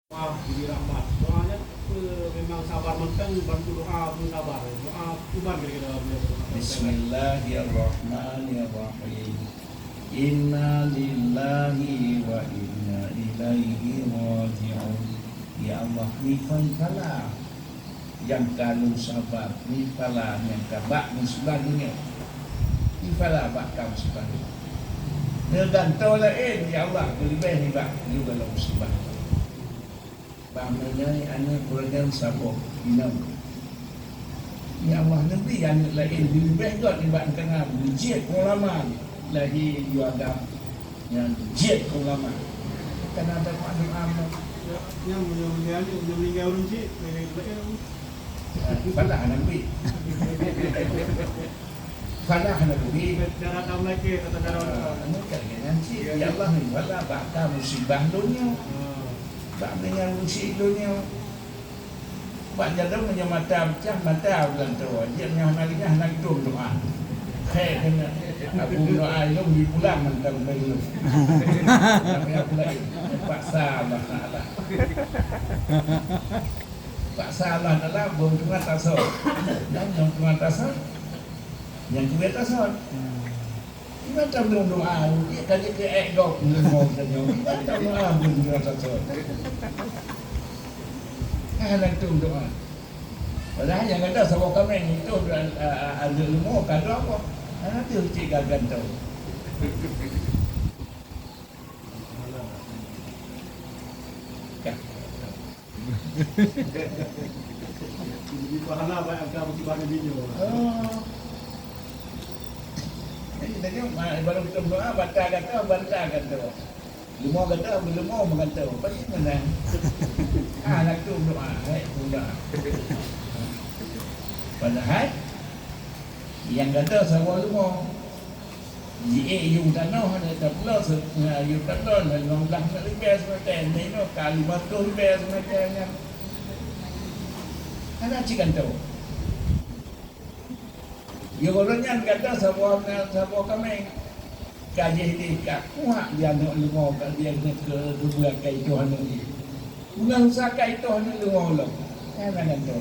Wah, jadi rahmat. Doanya memang sabar menteng bantu doa pun sabar. Doa kuban kira-kira Bismillahirrahmanirrahim. Inna lillahi wa inna ilaihi raji'un. Ya Allah, ni pala yang kalau sabar, ni pala yang kabak musibah dunia. Ni pala bakal musibah. Dengan tolain ya Allah, lebih ni bak juga lah musibah. Bagaimana ni anak program sabuk minum. Ya Allah, nanti yang lain lebih juga dibanding kena bujiat ulama lagi juga yang bujiat ulama. Karena ada doa yang meninggal orang cik, falah nabi. Falah nabi. Cara tahu lagi kata cara Anu nanti ya Allah ni falah bakal musibah dunia. Bak dengan musibah dunia. Bak jadam punya mata bukan tu. Dia punya nalinya nak doa. Khair kena aku doa itu di pulang mentang bayu. Tapi aku lagi Pak salah salah. Pak salah adalah buntungan tasawuf. Dan yang buntungan tasawuf yang kedua tasawuf. Macam doa, dia tadi ke ego ngomong saja. Macam doa buntungan tasawuf. Anak tu doa. Padahal yang ada sama kami itu ada ilmu kado apa? Anak tu cik gagan tu. Jadi pahala banyak kamu musibah ni video. Jadi tadi baru kita doa bantah kata. Lemau kata, lemau mengata. Pasti menang. Anak tu doa, doa. Padahal yang kata sama lemau yung tanah ada taplo yung tanah ng lang na libes natin no kalimat to libes natin yan ana chikan to yung orang yan kata sama kami kaje ini kakuha dia no lumo dia ke dua kai to hanu unang sa kai to hanu lumo lo ana ganto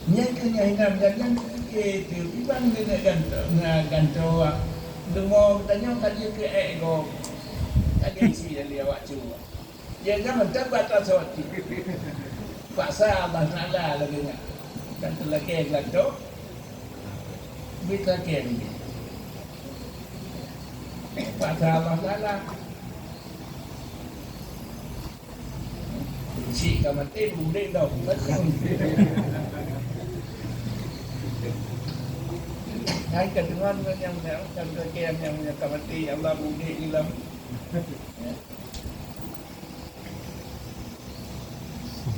yang kena hinam dan itu ibang dengan ganto demo tanya kaji ke ego kaji si dia awak cuba dia jangan terbatas hati paksa abang nala lagi nya dan telake ganto bisa ke ni paksa abang nala si kamati bude dong betul. Hai kedengaran yang kamati Allah budi ilam